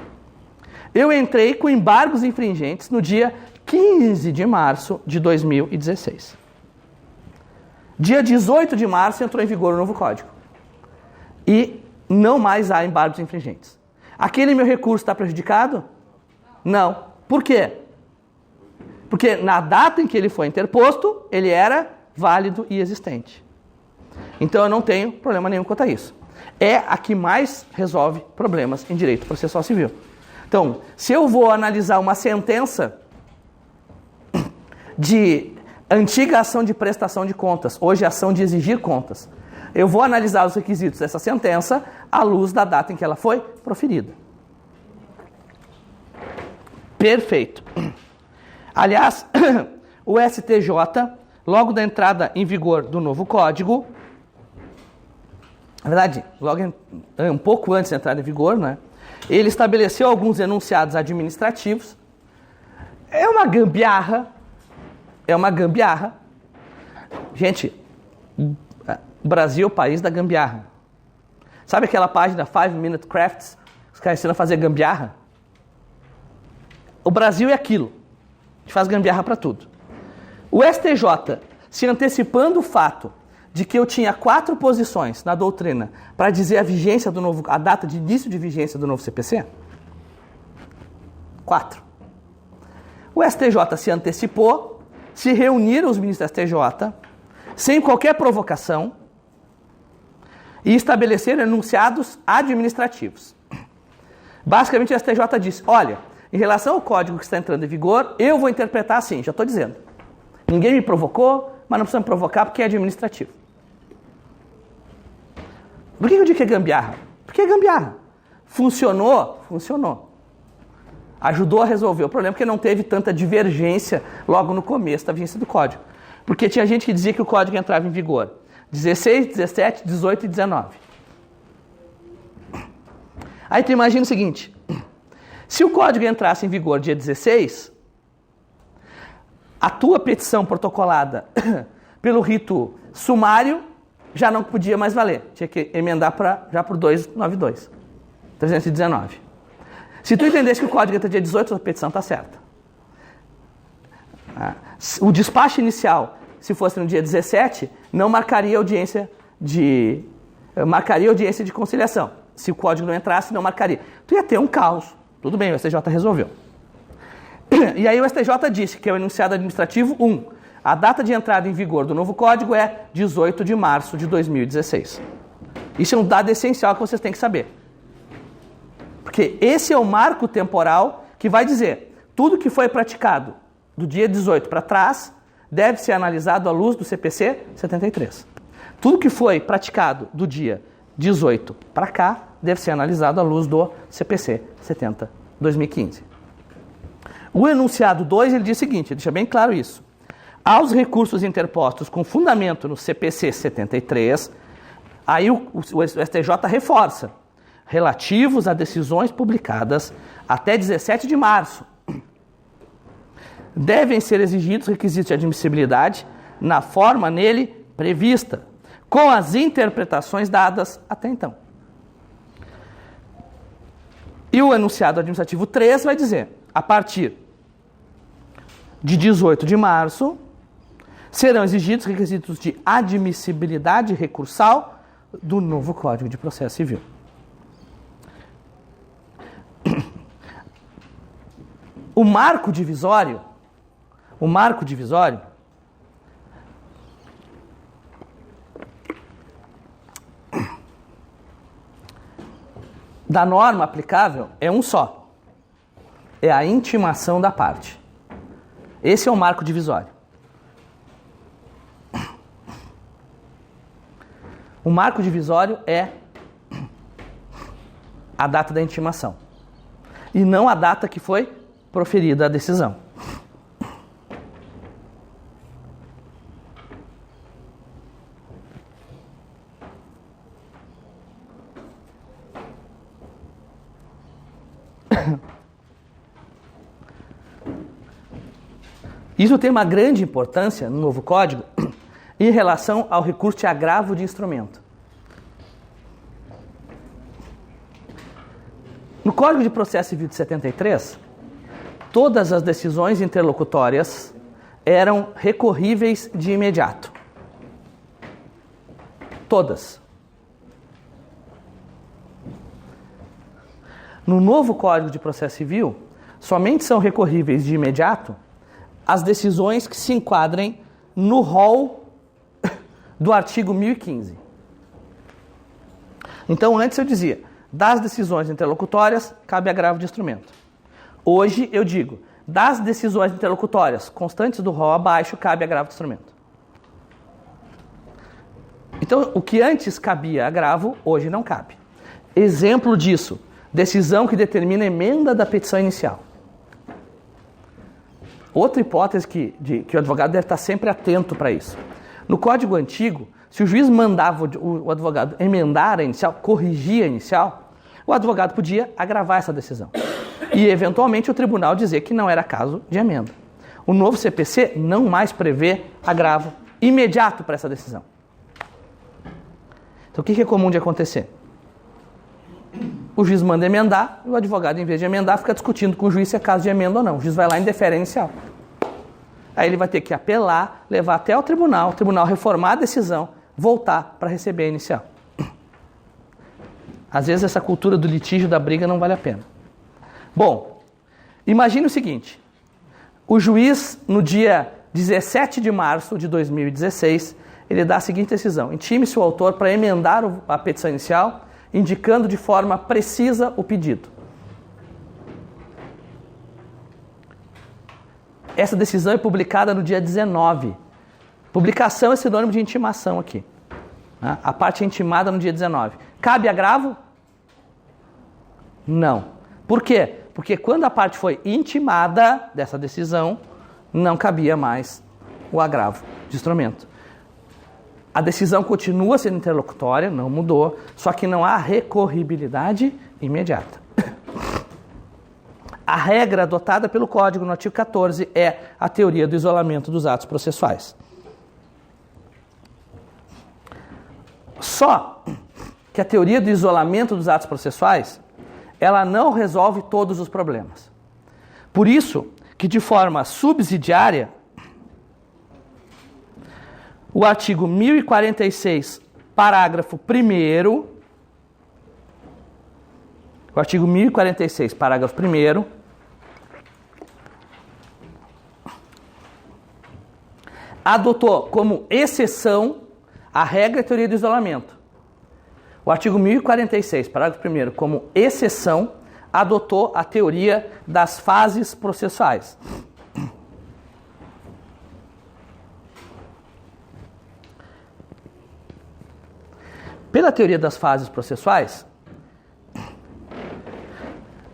Eu entrei com embargos infringentes no dia 15 de março de 2016. Dia 18 de março entrou em vigor o novo código. E não mais há embargos infringentes. Aquele meu recurso está prejudicado? Não. Por quê? Porque na data em que ele foi interposto, ele era válido e existente. Então eu não tenho problema nenhum quanto a isso. É a que mais resolve problemas em direito processual civil. Então, se eu vou analisar uma sentença de antiga ação de prestação de contas, hoje ação de exigir contas, eu vou analisar os requisitos dessa sentença à luz da data em que ela foi proferida. Perfeito. Aliás, o STJ, logo da entrada em vigor do novo código, na verdade, um pouco antes da entrada em vigor, né, ele estabeleceu alguns enunciados administrativos. É uma gambiarra. Gente, o Brasil é o país da gambiarra. Sabe aquela página 5 Minute Crafts? Os caras ensinam a fazer gambiarra? O Brasil é aquilo. A gente faz gambiarra para tudo. O STJ, se antecipando o fato de que eu tinha 4 posições na doutrina para dizer a data de início de vigência do novo CPC, 4. O STJ se antecipou, se reuniram os ministros do STJ, sem qualquer provocação, e estabeleceram enunciados administrativos. Basicamente, o STJ disse, olha, em relação ao código que está entrando em vigor, eu vou interpretar assim, já estou dizendo. Ninguém me provocou, mas não precisa me provocar porque é administrativo. Por que eu digo que é gambiarra? Porque é gambiarra. Funcionou? Funcionou. Ajudou a resolver o problema porque não teve tanta divergência logo no começo da vigência do código. Porque tinha gente que dizia que o código entrava em vigor 16, 17, 18 e 19. Aí tu imagina o seguinte, se o código entrasse em vigor dia 16, a tua petição protocolada pelo rito sumário já não podia mais valer. Tinha que emendar já por 292, 319. Se tu entendesse que o código entra dia 18, a petição está certa. O despacho inicial, se fosse no dia 17, não marcaria audiência de conciliação. Se o código não entrasse, não marcaria. Tu ia ter um caos. Tudo bem, o STJ resolveu. E aí o STJ disse que é o enunciado administrativo 1. A data de entrada em vigor do novo código é 18 de março de 2016. Isso é um dado essencial que vocês têm que saber. Porque esse é o marco temporal que vai dizer tudo que foi praticado do dia 18 para trás deve ser analisado à luz do CPC 73. Tudo que foi praticado do dia 18 para cá deve ser analisado à luz do CPC 70, 2015. O enunciado 2, ele diz o seguinte, deixa bem claro isso. Aos recursos interpostos com fundamento no CPC 73, aí o STJ reforça, relativos a decisões publicadas até 17 de março, devem ser exigidos requisitos de admissibilidade na forma nele prevista, com as interpretações dadas até então. E o enunciado administrativo 3 vai dizer, a partir de 18 de março, serão exigidos requisitos de admissibilidade recursal do novo Código de Processo Civil. O marco divisório da norma aplicável é um só. É a intimação da parte. Esse é o marco divisório. O marco divisório é a data da intimação. E não a data que foi proferida a decisão. Isso tem uma grande importância no novo código em relação ao recurso de agravo de instrumento. No Código de Processo Civil de 73, todas as decisões interlocutórias eram recorríveis de imediato. Todas. No novo Código de Processo Civil, somente são recorríveis de imediato as decisões que se enquadrem no rol do artigo 1015. Então, antes eu dizia, das decisões interlocutórias, cabe agravo de instrumento. Hoje eu digo, das decisões interlocutórias constantes do rol abaixo, cabe agravo de instrumento. Então, o que antes cabia agravo, hoje não cabe. Exemplo disso, decisão que determina a emenda da petição inicial. Outra hipótese que o advogado deve estar sempre atento para isso. No Código Antigo, se o juiz mandava o advogado emendar a inicial, corrigir a inicial, o advogado podia agravar essa decisão. E, eventualmente, o tribunal dizer que não era caso de emenda. O novo CPC não mais prevê agravo imediato para essa decisão. Então, o que é comum de acontecer? O juiz manda emendar, e o advogado, em vez de emendar, fica discutindo com o juiz se é caso de emenda ou não. O juiz vai lá e indefere a inicial. Aí ele vai ter que apelar, levar até o tribunal reformar a decisão, voltar para receber a inicial. Às vezes essa cultura do litígio, da briga, não vale a pena. Bom, imagine o seguinte. O juiz, no dia 17 de março de 2016, ele dá a seguinte decisão. Intime-se o autor para emendar a petição inicial, indicando de forma precisa o pedido. Essa decisão é publicada no dia 19. Publicação é sinônimo de intimação aqui. A parte é intimada no dia 19. Cabe agravo? Não. Por quê? Porque quando a parte foi intimada dessa decisão, não cabia mais o agravo de instrumento. A decisão continua sendo interlocutória, não mudou, só que não há recorribilidade imediata. A regra adotada pelo Código no artigo 14 é a teoria do isolamento dos atos processuais. Só que a teoria do isolamento dos atos processuais, ela não resolve todos os problemas. Por isso que, de forma subsidiária, o artigo 1046, parágrafo 1º, o artigo 1046, parágrafo 1º, adotou como exceção a regra e teoria do isolamento. O artigo 1046, parágrafo 1º, como exceção, adotou a teoria das fases processuais. Pela teoria das fases processuais,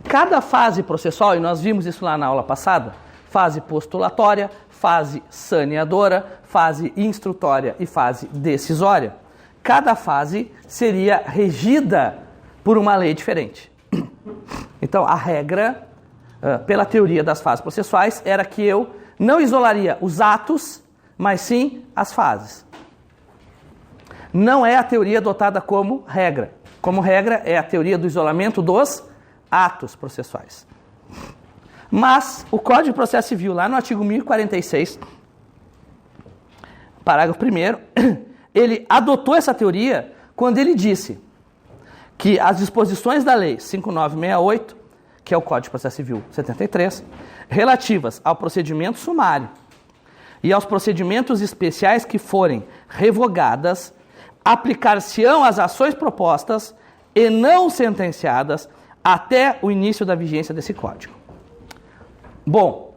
cada fase processual, e nós vimos isso lá na aula passada, fase postulatória, fase saneadora, fase instrutória e fase decisória, cada fase seria regida por uma lei diferente. Então, a regra, pela teoria das fases processuais, era que eu não isolaria os atos, mas sim as fases. Não é a teoria adotada como regra. Como regra, é a teoria do isolamento dos atos processuais. Mas o Código de Processo Civil, lá no artigo 1046, parágrafo 1º, ele adotou essa teoria quando ele disse que as disposições da Lei 5968, que é o Código de Processo Civil 73, relativas ao procedimento sumário e aos procedimentos especiais que forem revogadas, aplicar-se-ão as ações propostas e não sentenciadas até o início da vigência desse código. Bom,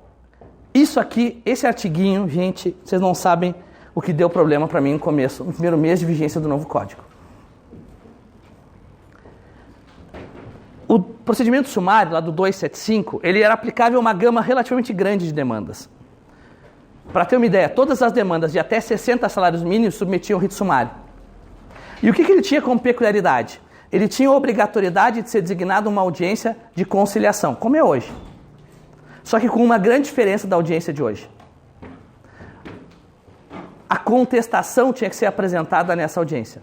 isso aqui, esse artiguinho, gente, vocês não sabem o que deu problema para mim no primeiro mês de vigência do novo código. O procedimento sumário, lá do 275, ele era aplicável a uma gama relativamente grande de demandas. Para ter uma ideia, todas as demandas de até 60 salários mínimos submetiam ao rito sumário. E o que ele tinha como peculiaridade? Ele tinha a obrigatoriedade de ser designado uma audiência de conciliação, como é hoje. Só que com uma grande diferença da audiência de hoje. A contestação tinha que ser apresentada nessa audiência.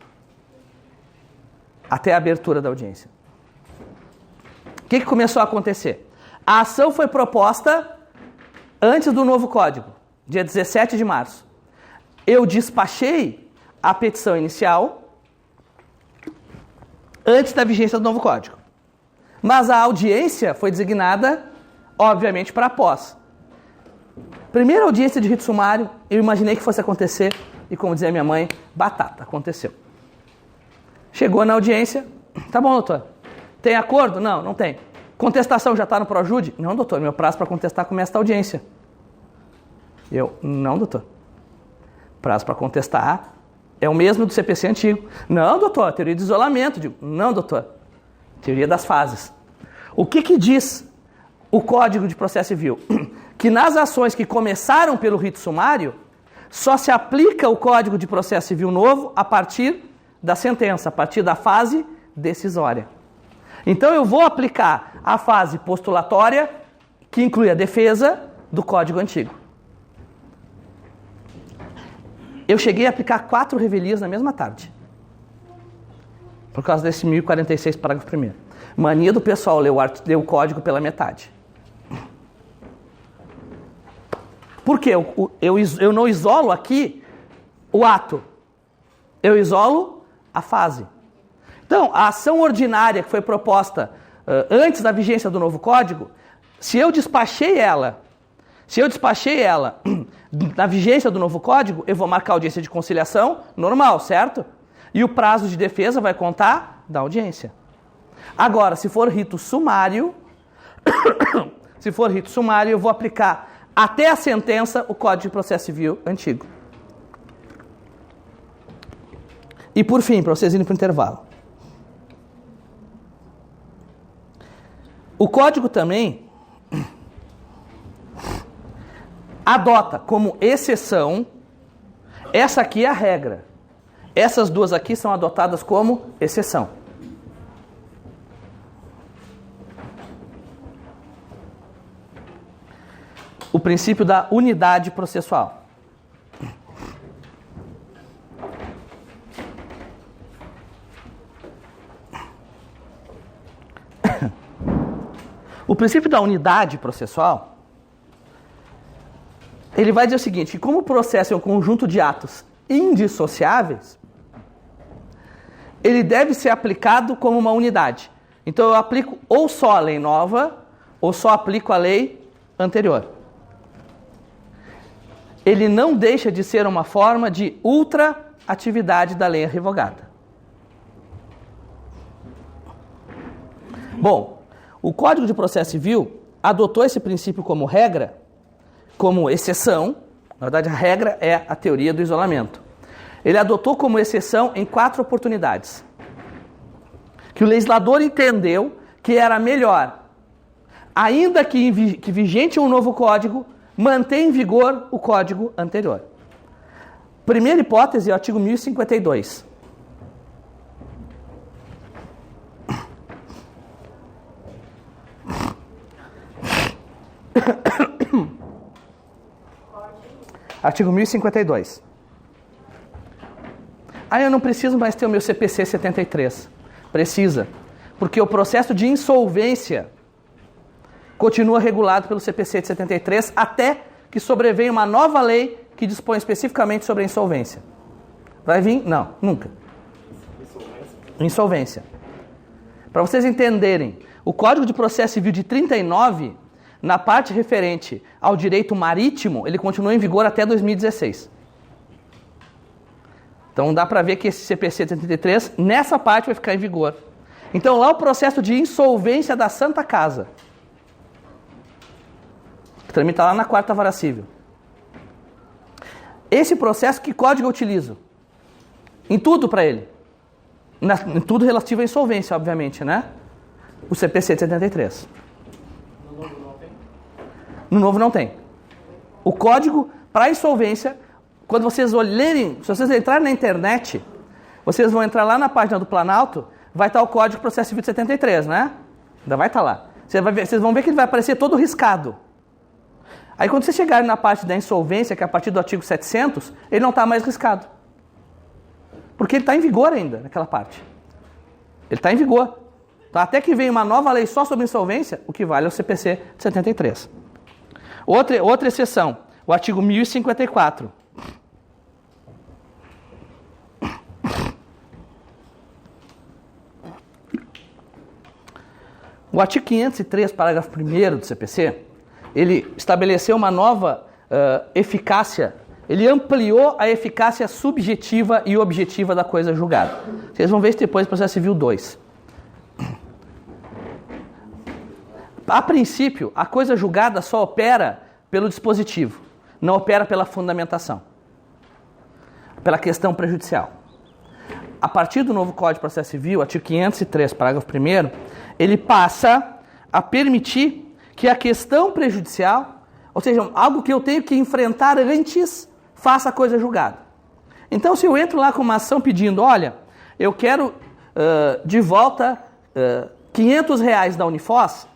Até a abertura da audiência. que começou a acontecer? A ação foi proposta antes do novo código, dia 17 de março. Eu despachei a petição inicial antes da vigência do novo código. Mas a audiência foi designada, obviamente, para após. Primeira audiência de rito sumário, eu imaginei que fosse acontecer, e como dizia minha mãe, batata, aconteceu. Chegou na audiência, tá bom, doutor. Tem acordo? Não, não tem. Contestação já está no Projude? Não, doutor, meu prazo para contestar começa a audiência. Eu, não, doutor. Prazo para contestar é o mesmo do CPC antigo. Não, doutor, teoria de isolamento. Digo, não, doutor. Teoria das fases. O que diz o Código de Processo Civil? Que nas ações que começaram pelo rito sumário, só se aplica o Código de Processo Civil novo a partir da sentença, a partir da fase decisória. Então eu vou aplicar a fase postulatória, que inclui a defesa, do Código antigo. Eu cheguei a aplicar 4 revelias na mesma tarde. Por causa desse 1046, parágrafo 1º. Mania do pessoal ler o código pela metade. Por quê? Eu não isolo aqui o ato. Eu isolo a fase. Então, a ação ordinária que foi proposta antes da vigência do novo código, se eu despachei ela na vigência do novo código, eu vou marcar a audiência de conciliação normal, certo? E o prazo de defesa vai contar da audiência. Agora, se for rito sumário, eu vou aplicar até a sentença o Código de Processo Civil antigo. E por fim, para vocês irem para o intervalo. O Código também adota como exceção, essa aqui é a regra. Essas duas aqui são adotadas como exceção. O princípio da unidade processual. O princípio da unidade processual, ele vai dizer o seguinte, que como o processo é um conjunto de atos indissociáveis, ele deve ser aplicado como uma unidade. Então eu aplico ou só a lei nova, ou só aplico a lei anterior. Ele não deixa de ser uma forma de ultra-atividade da lei revogada. Bom, o Código de Processo Civil adotou esse princípio como regra, como exceção. Na verdade, a regra é a teoria do isolamento. Ele adotou como exceção em 4 oportunidades. Que o legislador entendeu que era melhor, ainda que vigente um novo código, manter em vigor o código anterior. Primeira hipótese é o artigo 1052. Artigo 1052. Eu não preciso mais ter o meu CPC 73. Precisa. Porque o processo de insolvência continua regulado pelo CPC de 73 até que sobrevenha uma nova lei que dispõe especificamente sobre a insolvência. Vai vir? Não, nunca. Insolvência. Para vocês entenderem, o Código de Processo Civil de 39, na parte referente ao direito marítimo, ele continua em vigor até 2016. Então dá para ver que esse CPC de 73, nessa parte, vai ficar em vigor. Então lá o processo de insolvência da Santa Casa, que também está lá na 4ª Vara Civil. Esse processo, que código eu utilizo? Em tudo para ele. Em tudo relativo à insolvência, obviamente, né? O CPC de 73. No novo não tem? No novo não tem. O código para insolvência, quando vocês olharem, se vocês entrarem na internet, vocês vão entrar lá na página do Planalto, vai estar o Código de Processo Civil de 73, né? Ainda vai estar lá. Vocês vão ver que ele vai aparecer todo riscado. Aí quando vocês chegarem na parte da insolvência, que é a partir do artigo 700, ele não está mais riscado. Porque ele está em vigor ainda, naquela parte. Ele está em vigor. Então, até que venha uma nova lei só sobre insolvência, o que vale é o CPC de 73. Outra exceção, o artigo 1054. O artigo 503, parágrafo 1º do CPC, ele estabeleceu uma nova eficácia, ele ampliou a eficácia subjetiva e objetiva da coisa julgada. Vocês vão ver isso depois no processo civil 2. A princípio, a coisa julgada só opera pelo dispositivo, não opera pela fundamentação, pela questão prejudicial. A partir do novo Código de Processo Civil, artigo 503, parágrafo 1º, ele passa a permitir que a questão prejudicial, ou seja, algo que eu tenho que enfrentar antes, faça a coisa julgada. Então, se eu entro lá com uma ação pedindo, olha, eu quero de volta R$500 da Unifoz,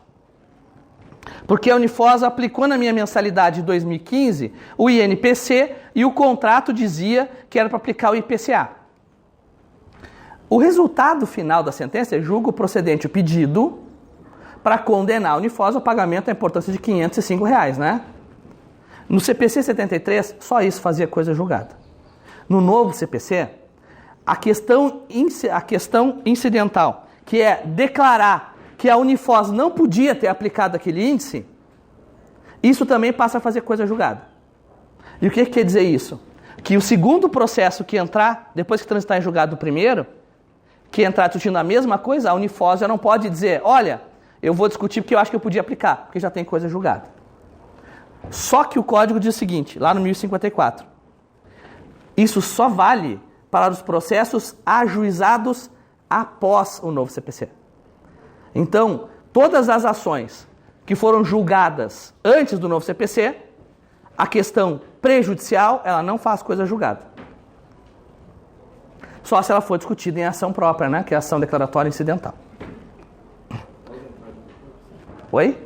porque a Unifoz aplicou na minha mensalidade de 2015 o INPC e o contrato dizia que era para aplicar o IPCA. O resultado final da sentença é julgo procedente o pedido para condenar a Unifoz ao pagamento da importância de R$505, né? No CPC 73, só isso fazia coisa julgada. No novo CPC, a questão incidental, que é declarar que a Unifoz não podia ter aplicado aquele índice, isso também passa a fazer coisa julgada. E o que quer dizer isso? Que o segundo processo que entrar, depois que transitar em julgado o primeiro, que entrar discutindo a mesma coisa, a Unifoz já não pode dizer, olha, eu vou discutir porque eu acho que eu podia aplicar, porque já tem coisa julgada. Só que o código diz o seguinte, lá no 1054, isso só vale para os processos ajuizados após o novo CPC. Então, todas as ações que foram julgadas antes do novo CPC, a questão prejudicial, ela não faz coisa julgada. Só se ela for discutida em ação própria, né? Que é a ação declaratória incidental. Oi?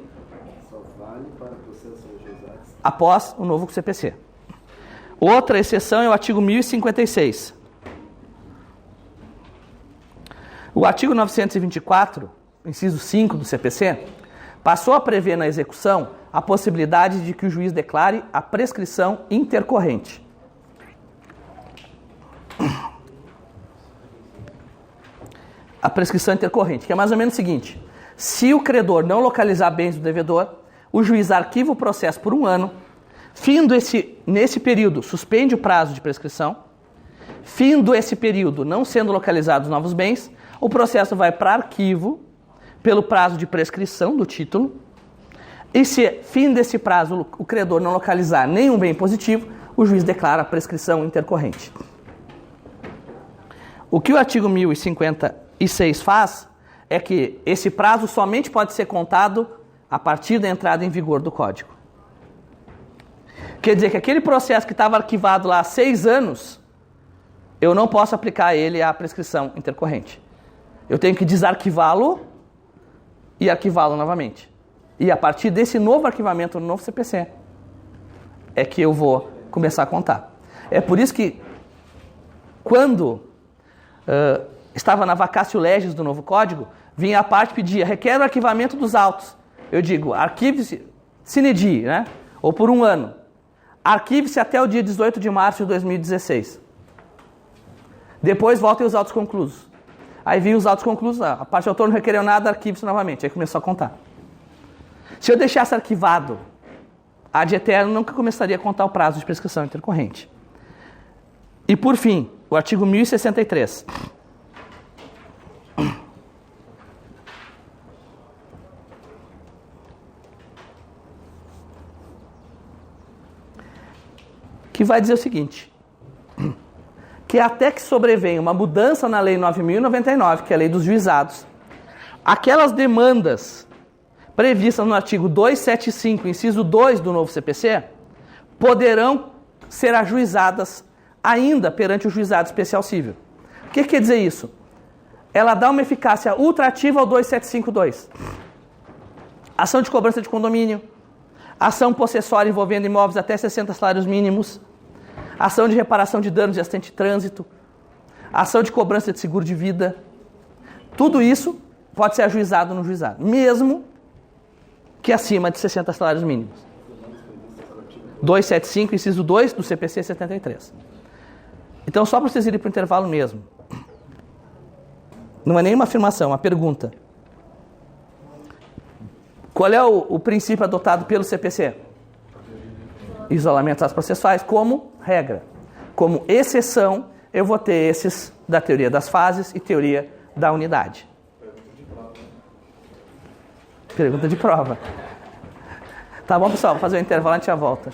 Só vale para processos ajuizados após o novo CPC. Outra exceção é o artigo 1056. O artigo 924, inciso 5 do CPC, passou a prever na execução a possibilidade de que o juiz declare a prescrição intercorrente. A prescrição intercorrente, que é mais ou menos o seguinte: se o credor não localizar bens do devedor, o juiz arquiva o processo por 1 ano, nesse período, suspende o prazo de prescrição, findo esse período não sendo localizados novos bens, o processo vai para arquivo pelo prazo de prescrição do título, e se fim desse prazo o credor não localizar nenhum bem positivo, o juiz declara a prescrição intercorrente. O que o artigo 1056 faz é que esse prazo somente pode ser contado a partir da entrada em vigor do Código. Quer dizer que aquele processo que estava arquivado lá há 6 anos, eu não posso aplicar a ele a prescrição intercorrente. Eu tenho que desarquivá-lo e arquivá-lo novamente. E a partir desse novo arquivamento no novo CPC é que eu vou começar a contar. É por isso que quando estava na vacatio legis do novo código, vinha a parte que pedia, requer o arquivamento dos autos. Eu digo, arquive-se sine die, né? Ou por 1 ano. Arquive-se até o dia 18 de março de 2016. Depois voltem os autos conclusos. Aí vinham os autos conclusos, a parte do autor não requereu nada, arquive-se novamente. Aí começou a contar. Se eu deixasse arquivado, ad eterno nunca começaria a contar o prazo de prescrição intercorrente. E por fim, o artigo 1063. Que vai dizer o seguinte, que até que sobrevenha uma mudança na Lei 9.099, que é a Lei dos Juizados, aquelas demandas previstas no artigo 275, inciso 2 do novo CPC, poderão ser ajuizadas ainda perante o Juizado Especial Cível. O que quer dizer isso? Ela dá uma eficácia ultrativa ao 2752. Ação de cobrança de condomínio, ação possessória envolvendo imóveis até 60 salários mínimos, ação de reparação de danos de acidente de trânsito, ação de cobrança de seguro de vida. Tudo isso pode ser ajuizado no juizado, mesmo que acima de 60 salários mínimos. 275, inciso 2 do CPC 73. Então, só para vocês irem para o intervalo mesmo. Não é nenhuma afirmação, é uma pergunta. Qual é o princípio adotado pelo CPC? Isolamento das processuais como regra. Como exceção, eu vou ter esses da teoria das fases e teoria da unidade. Pergunta de prova. Tá bom, pessoal? Vou fazer um intervalo e a gente já volta.